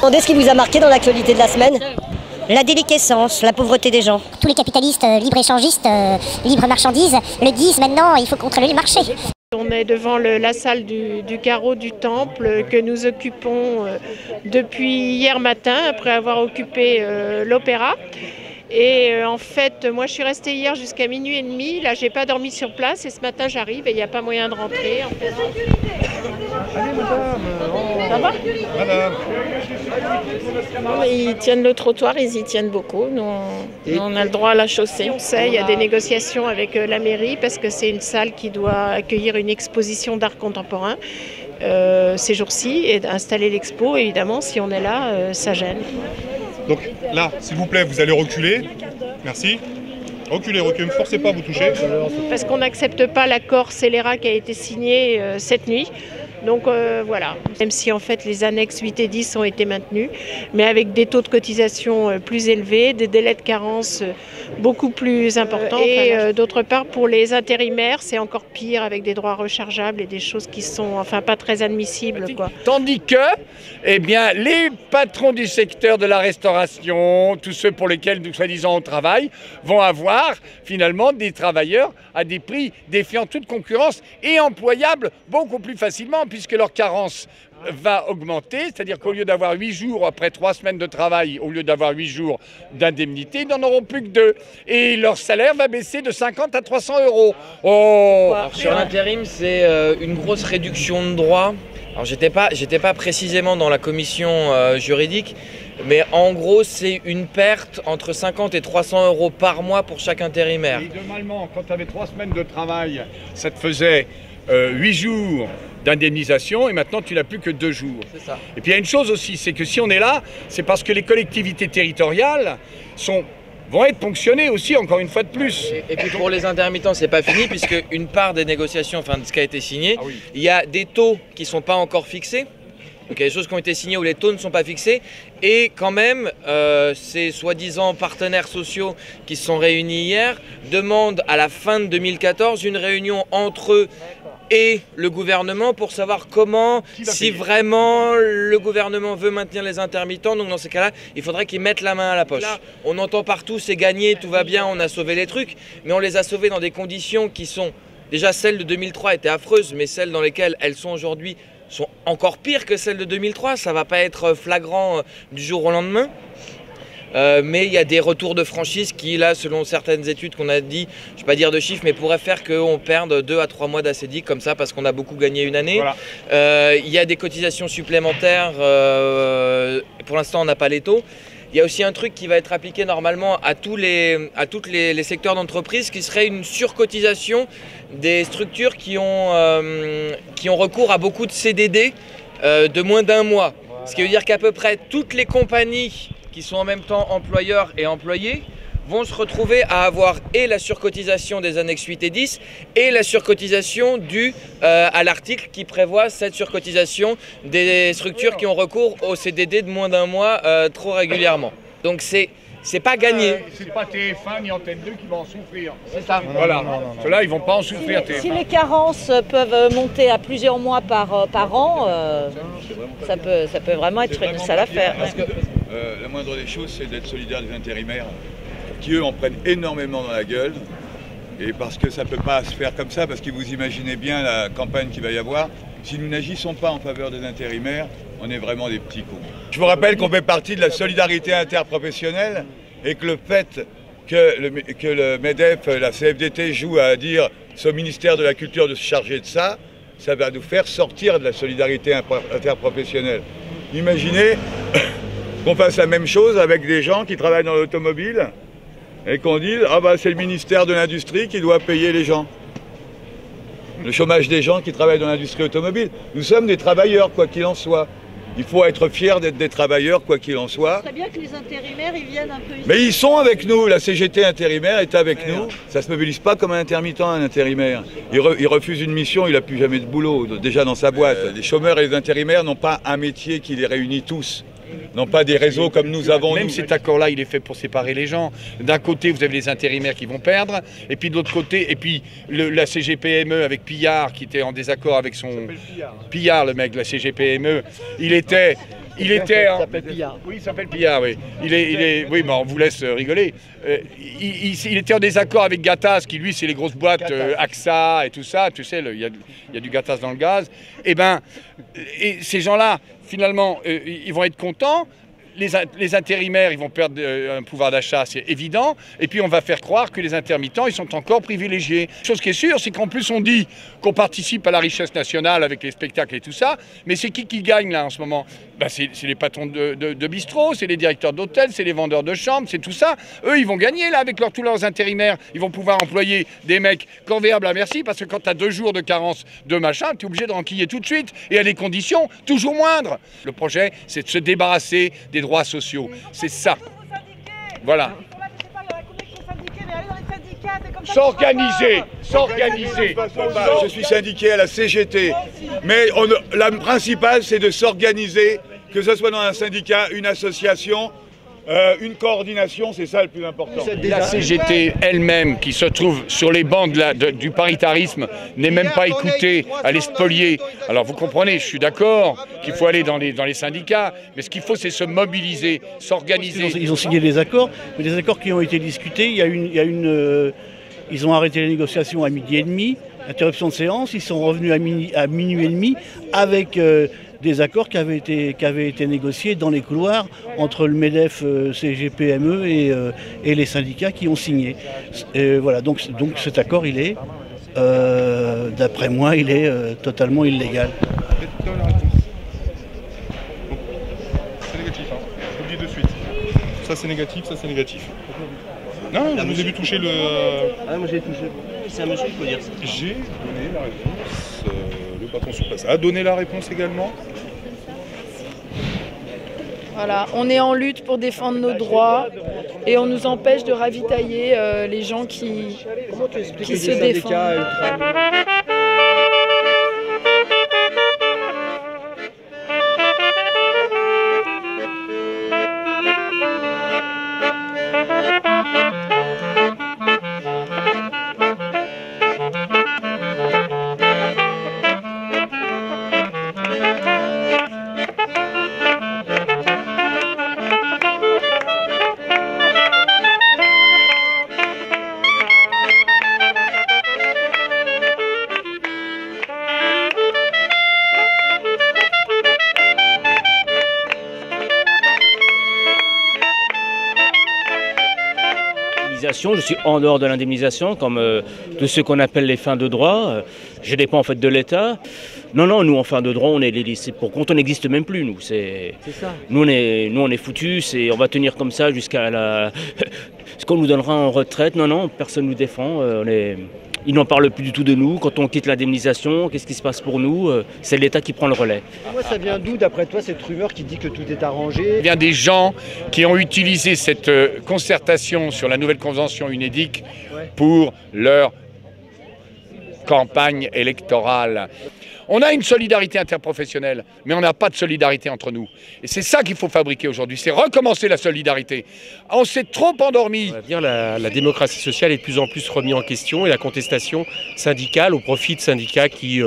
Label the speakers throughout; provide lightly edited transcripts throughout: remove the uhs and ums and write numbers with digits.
Speaker 1: Demandez ce qui vous a marqué dans l'actualité de la semaine. La déliquescence, la pauvreté des gens.
Speaker 2: Tous les capitalistes libre-échangistes, libre-marchandises le disent maintenant, il faut contrôler le marché.
Speaker 3: On est devant la salle du carreau du temple que nous occupons depuis hier matin après avoir occupé l'opéra. Et en fait, moi je suis restée hier jusqu'à minuit et demi, là j'ai pas dormi sur place et ce matin j'arrive et il n'y a pas moyen de rentrer. En fait.
Speaker 4: Allez madame,
Speaker 3: Ça va
Speaker 4: madame.
Speaker 3: Non, ils tiennent le trottoir, ils y tiennent beaucoup. Nous, on a le droit à la chaussée. On sait, il y a des négociations avec la mairie parce que c'est une salle qui doit accueillir une exposition d'art contemporain ces jours-ci et installer l'expo. Évidemment, si on est là, ça gêne.
Speaker 4: Donc là, s'il vous plaît, vous allez reculer. Merci. Reculez, reculez, ne forcez pas à vous toucher.
Speaker 3: Parce qu'on n'accepte pas l'accord scélérat qui a été signé cette nuit. Donc voilà, même si en fait les annexes 8 et 10 ont été maintenus, mais avec des taux de cotisation plus élevés, des délais de carence beaucoup plus importants. Et d'autre part, pour les intérimaires, c'est encore pire avec des droits rechargeables et des choses qui sont enfin pas très admissibles, quoi.
Speaker 5: Tandis que, eh bien, les patrons du secteur de la restauration, tous ceux pour lesquels, nous soi-disant, on travaille, vont avoir finalement des travailleurs à des prix défiant toute concurrence et employables beaucoup plus facilement, puisque leur carence va augmenter, c'est-à-dire qu'au lieu d'avoir 8 jours après 3 semaines de travail, au lieu d'avoir 8 jours d'indemnité, ils n'en auront plus que 2. Et leur salaire va baisser de 50 à 300 €. Oh.
Speaker 6: Alors, sur l'intérim, c'est une grosse réduction de droits. Alors j'étais pas précisément dans la commission juridique, mais en gros c'est une perte entre 50 et 300 € par mois pour chaque intérimaire.
Speaker 5: Et normalement, quand tu avais 3 semaines de travail, ça te faisait 8 jours d'indemnisation et maintenant tu n'as plus que 2 jours.
Speaker 6: C'est ça.
Speaker 5: Et puis il y a une chose aussi, c'est que si on est là, c'est parce que les collectivités territoriales vont être ponctionnées aussi, encore une fois de plus.
Speaker 6: Et puis pour les intermittents, c'est pas fini, puisque une part des négociations, enfin de ce qui a été signé, il y a des taux qui sont pas encore fixés. Donc il y a des choses qui ont été signées où les taux ne sont pas fixés. Et quand même, ces soi-disant partenaires sociaux qui se sont réunis hier demandent à la fin de 2014 une réunion entre eux et le gouvernement pour savoir comment, si vraiment le gouvernement veut maintenir les intermittents. Donc dans ces cas-là, il faudrait qu'ils mettent la main à la poche. Là, on entend partout, c'est gagné, tout va bien, on a sauvé les trucs, mais on les a sauvés dans des conditions qui sont, déjà celles de 2003 étaient affreuses, mais celles dans lesquelles elles sont aujourd'hui sont encore pires que celles de 2003. Ça ne va pas être flagrant du jour au lendemain. Mais il y a des retours de franchise qui, là, selon certaines études qu'on a dit, je ne vais pas dire de chiffres, mais pourraient faire qu'on perde 2 à 3 mois d'ACDIC comme ça parce qu'on a beaucoup gagné une année. Voilà. Il y a des cotisations supplémentaires, pour l'instant on n'a pas les taux. Il y a aussi un truc qui va être appliqué normalement à tous les secteurs d'entreprise, qui serait une surcotisation des structures qui ont recours à beaucoup de CDD de moins d'1 mois. Ce qui veut dire qu'à peu près toutes les compagnies qui sont en même temps employeurs et employés vont se retrouver à avoir et la surcotisation des annexes 8 et 10 et la surcotisation due à l'article qui prévoit cette surcotisation des structures qui ont recours au CDD de moins d'1 mois trop régulièrement. Donc c'est pas gagné.
Speaker 5: C'est pas TF1 ni Antenne 2 qui vont en souffrir.
Speaker 6: C'est ça.
Speaker 5: Voilà. Ceux-là, ils vont pas en souffrir.
Speaker 7: Si les carences peuvent monter à plusieurs mois par an, ça peut vraiment être une sale affaire.
Speaker 8: Parce que la moindre des choses, c'est d'être solidaire des intérimaires, qui eux en prennent énormément dans la gueule. Et parce que ça ne peut pas se faire comme ça, parce que vous imaginez bien la campagne qu'il va y avoir. Si nous n'agissons pas en faveur des intérimaires, on est vraiment des petits cons. Je vous rappelle qu'on fait partie de la solidarité interprofessionnelle et que le fait que le MEDEF, la CFDT joue à dire au ministère de la Culture de se charger de ça, ça va nous faire sortir de la solidarité interprofessionnelle. Imaginez qu'on fasse la même chose avec des gens qui travaillent dans l'automobile et qu'on dise « Ah bah c'est le ministère de l'Industrie qui doit payer les gens ». Le chômage des gens qui travaillent dans l'industrie automobile. Nous sommes des travailleurs, quoi qu'il en soit. Il faut être fier d'être des travailleurs, quoi qu'il en soit.
Speaker 7: C'est bien que les intérimaires ils viennent un peu ici.
Speaker 8: Mais ils sont avec nous, la CGT intérimaire est avec nous. Ça ne se mobilise pas comme un intermittent, un intérimaire. Il refuse une mission, il n'a plus jamais de boulot, déjà dans sa boîte. Les chômeurs et les intérimaires n'ont pas un métier qui les réunit tous. Non pas des réseaux comme nous avons.
Speaker 5: Même cet accord-là, il est fait pour séparer les gens. D'un côté, vous avez les intérimaires qui vont perdre, et puis de l'autre côté, et puis la CGPME avec Pillard, qui était en désaccord avec son... Pillard, le mec de la CGPME, il était Il était...
Speaker 9: Il s'appelle Pillard.
Speaker 5: Oui, il s'appelle Pillard, oui. Oui, mais on vous laisse rigoler. Il était en désaccord avec Gattaz, qui lui, c'est les grosses boîtes AXA et tout ça. Tu sais, il y a du Gattaz dans le gaz. Et ces gens-là, finalement, ils vont être contents. Les intérimaires, ils vont perdre un pouvoir d'achat, c'est évident. Et puis on va faire croire que les intermittents, ils sont encore privilégiés. Chose qui est sûre, c'est qu'en plus on dit qu'on participe à la richesse nationale avec les spectacles et tout ça. Mais c'est qui gagne là en ce moment? C'est les patrons de bistrot, c'est les directeurs d'hôtels, c'est les vendeurs de chambres, c'est tout ça. Eux, ils vont gagner là avec tous leurs intérimaires. Ils vont pouvoir employer des mecs corvéables à merci, parce que quand tu as 2 jours de carence de machin, tu es obligé de renquiller tout de suite et à des conditions toujours moindres. Le projet, c'est de se débarrasser des droits sociaux. C'est ça. Voilà. S'organiser.
Speaker 8: Je suis syndiqué à la CGT, mais la principale, c'est de s'organiser, que ce soit dans un syndicat, une association, une coordination, c'est ça le plus important.
Speaker 5: La CGT elle-même, qui se trouve sur les bancs du paritarisme, n'est même pas écoutée, elle est spoliée. Alors vous comprenez, je suis d'accord qu'il faut aller dans les syndicats, mais ce qu'il faut, c'est se mobiliser, s'organiser.
Speaker 9: Ils ont signé des accords, mais des accords qui ont été discutés. Ils ont arrêté les négociations à 12h30, interruption de séance. Ils sont revenus à minuit et demi avec des accords qui avaient été négociés dans les couloirs entre le MEDEF, CGPME et les syndicats qui ont signé. Voilà, donc cet accord, il est, d'après moi, il est totalement illégal.
Speaker 4: C'est négatif, hein. Je vous le dis de suite. Ça c'est négatif, ça c'est négatif. Non, je vous ai vu toucher le...
Speaker 10: Ah, moi j'ai touché. C'est un monsieur qui peut dire ça.
Speaker 4: J'ai donné la réponse. Le patron sur place a donné la réponse également.
Speaker 11: Voilà, on est en lutte pour défendre nos droits et on nous empêche de ravitailler les gens qui se défendent.
Speaker 10: Je suis en dehors de l'indemnisation, comme de ce qu'on appelle les fins de droit. Je dépends en fait de l'État. Non, nous en fin de droit, on est les lycées pour compte, on n'existe même plus, nous. C'est ça. Nous on est foutus, on va tenir comme ça jusqu'à ce qu'on nous donnera en retraite. Non, personne nous défend. Ils n'en parlent plus du tout de nous. Quand on quitte l'indemnisation, qu'est-ce qui se passe pour nous? C'est l'État qui prend le relais.
Speaker 9: Moi, ça vient d'où, d'après toi, cette rumeur qui dit que tout est arrangé?
Speaker 5: Il y a des gens qui ont utilisé cette concertation sur la nouvelle convention UNEDIC pour leur campagne électorale. On a une solidarité interprofessionnelle, mais on n'a pas de solidarité entre nous. Et c'est ça qu'il faut fabriquer aujourd'hui, c'est recommencer la solidarité. On s'est trop endormi.
Speaker 12: La démocratie sociale est de plus en plus remise en question et la contestation syndicale au profit de syndicats qui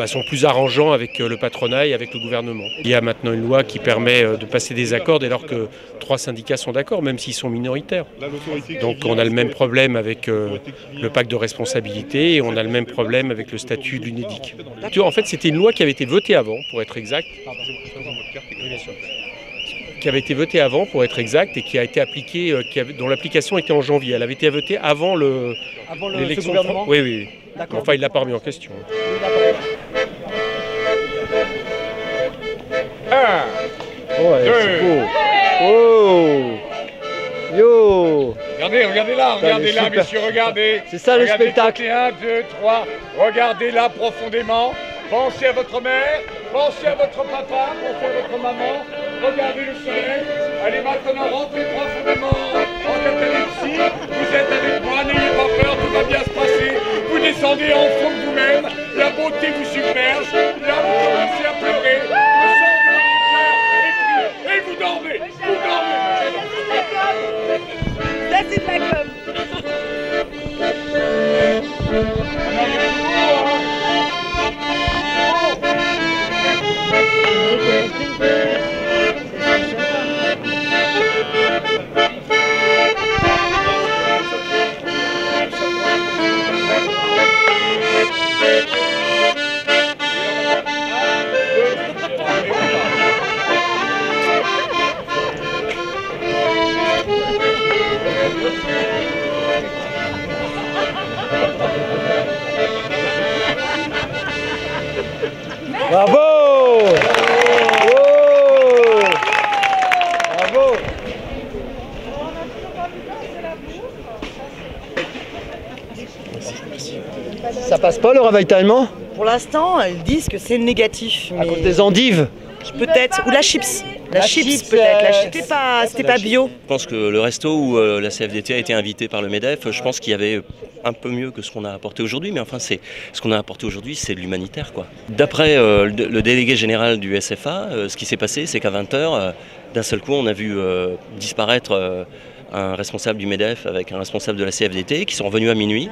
Speaker 12: sont plus arrangeants avec le patronat et avec le gouvernement. Il y a maintenant une loi qui permet de passer des accords dès lors que 3 syndicats sont d'accord, même s'ils sont minoritaires. Donc on a le même problème avec le pacte de responsabilité et on a le même problème avec le statut de l'UNEDIC. En fait, c'était une loi qui avait été votée avant, pour être exact. Qui avait été votée avant, pour être exact, et qui a été appliquée, dont l'application était en janvier. Elle avait été votée avant l'élection. Oui. Enfin, il ne l'a pas remis en question.
Speaker 9: C'est beau. Oh. Yo.
Speaker 5: Regardez là, messieurs, regardez.
Speaker 9: C'est ça le spectacle.
Speaker 5: 1, 2, 3, regardez là profondément. Pensez à votre mère, pensez à votre papa, pensez à votre maman. Regardez le soleil. Allez maintenant, rentrez profondément en catalepsie. Vous êtes avec moi, n'ayez pas peur, tout va bien se passer. Vous descendez en fond de vous-même, la beauté vous submerge, là vous commencez à pleurer, le sang de votre cœur est pris, et vous dormez.
Speaker 11: Ça c'est de la com.
Speaker 13: passe pas le ravitaillement?
Speaker 14: Pour l'instant, ils disent que c'est négatif.
Speaker 13: À cause des endives?
Speaker 14: Peut-être, ou la chips. La chips peut-être, la chips, c'était pas bio.
Speaker 15: Je pense que le resto où la CFDT a été invitée par le MEDEF, je pense qu'il y avait un peu mieux que ce qu'on a apporté aujourd'hui, mais enfin ce qu'on a apporté aujourd'hui, c'est de l'humanitaire, quoi. D'après le délégué général du SFA, ce qui s'est passé, c'est qu'à 20h, d'un seul coup, on a vu disparaître un responsable du MEDEF avec un responsable de la CFDT qui sont revenus à minuit.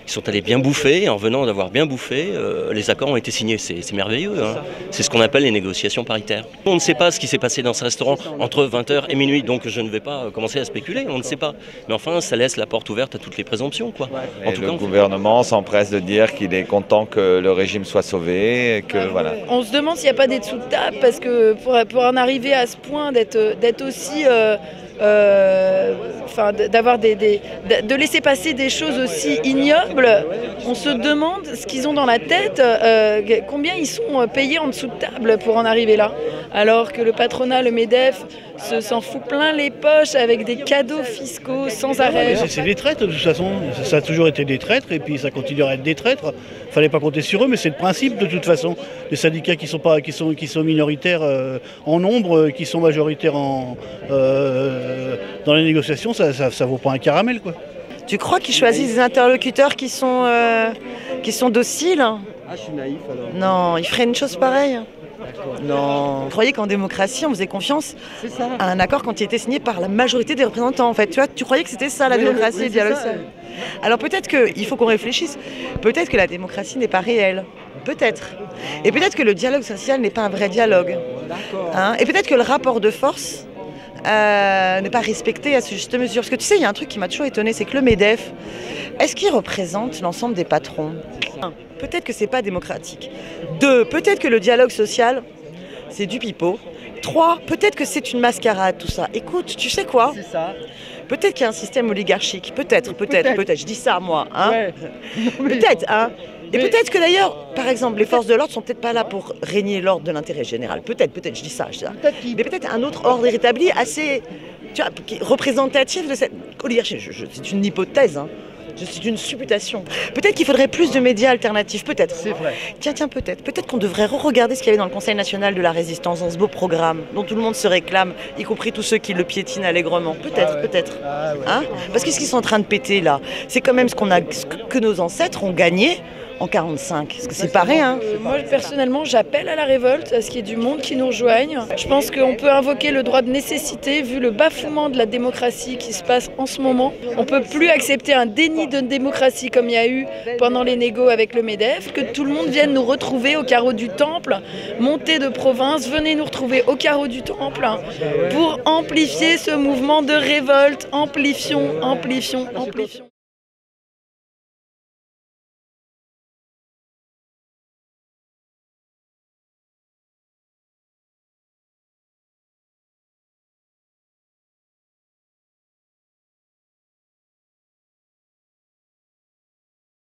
Speaker 15: Ils sont allés bien bouffer, et en venant d'avoir bien bouffé, les accords ont été signés. C'est merveilleux, hein. C'est ce qu'on appelle les négociations paritaires. On ne sait pas ce qui s'est passé dans ce restaurant entre 20h et minuit, donc je ne vais pas commencer à spéculer, on ne sait pas. Mais enfin, ça laisse la porte ouverte à toutes les présomptions, quoi.
Speaker 16: En tout cas, le gouvernement s'empresse de dire qu'il est content que le régime soit sauvé, et que voilà.
Speaker 11: On se demande s'il n'y a pas des dessous de table, parce que pour en arriver à ce point d'être aussi... de laisser passer des choses aussi ignobles, on se demande ce qu'ils ont dans la tête, combien ils sont payés en dessous de table pour en arriver là, alors que le patronat, le MEDEF, s'en fout plein les poches avec des cadeaux fiscaux sans arrêt.
Speaker 9: C'est des traîtres de toute façon, ça a toujours été des traîtres et puis ça continuera à être des traîtres. Fallait pas compter sur eux, mais c'est le principe de toute façon. Les syndicats qui sont minoritaires en nombre, qui sont majoritaires dans les négociations, ça vaut pas un caramel, quoi.
Speaker 14: Tu crois qu'ils choisissent des interlocuteurs qui sont dociles?
Speaker 13: Ah, je suis naïf alors.
Speaker 14: Non, ils feraient une chose pareille. Non. Vous croyez qu'en démocratie, on faisait confiance à un accord quand il était signé par la majorité des représentants, en fait. Tu croyais que c'était ça, la démocratie, le dialogue social. Alors peut-être qu'il faut qu'on réfléchisse. Peut-être que la démocratie n'est pas réelle. Peut-être. Et peut-être que le dialogue social n'est pas un vrai dialogue. Hein? Et peut-être que le rapport de force n'est pas respecté à ce juste mesure. Parce que tu sais, il y a un truc qui m'a toujours étonné, c'est que le MEDEF, est-ce qu'il représente l'ensemble des patrons? Peut-être que c'est pas démocratique. 2, peut-être que le dialogue social, c'est du pipeau. 3, peut-être que c'est une mascarade, tout ça. Écoute, tu sais quoi?
Speaker 13: C'est ça.
Speaker 14: Peut-être qu'il y a un système oligarchique. Peut-être. Je dis ça, moi. Hein. Ouais. Peut-être, hein. Et peut-être que d'ailleurs, par exemple, les forces de l'ordre sont peut-être pas là pour régner l'ordre de l'intérêt général. Peut-être, je dis ça. Mais peut-être un autre ordre rétabli assez, représentatif de cette oligarchie. C'est une hypothèse, hein. C'est une supputation. Peut-être qu'il faudrait plus de médias alternatifs, peut-être. C'est vrai. Tiens, peut-être. Peut-être qu'on devrait re-regarder ce qu'il y avait dans le Conseil national de la résistance, dans ce beau programme, dont tout le monde se réclame, y compris tous ceux qui le piétinent allègrement. Peut-être, peut-être. Ah ouais. Hein? Parce que ce qu'ils sont en train de péter là, c'est quand même ce que nos ancêtres ont gagné en 45, parce que c'est pas rien.
Speaker 11: Moi personnellement j'appelle à la révolte, à ce qu'il y ait du monde qui nous rejoigne. Je pense qu'on peut invoquer le droit de nécessité vu le bafouement de la démocratie qui se passe en ce moment. On peut plus accepter un déni de démocratie comme il y a eu pendant les négos avec le MEDEF, que tout le monde vienne nous retrouver au carreau du temple, montez de province, venez nous retrouver au carreau du temple pour amplifier ce mouvement de révolte. Amplifions.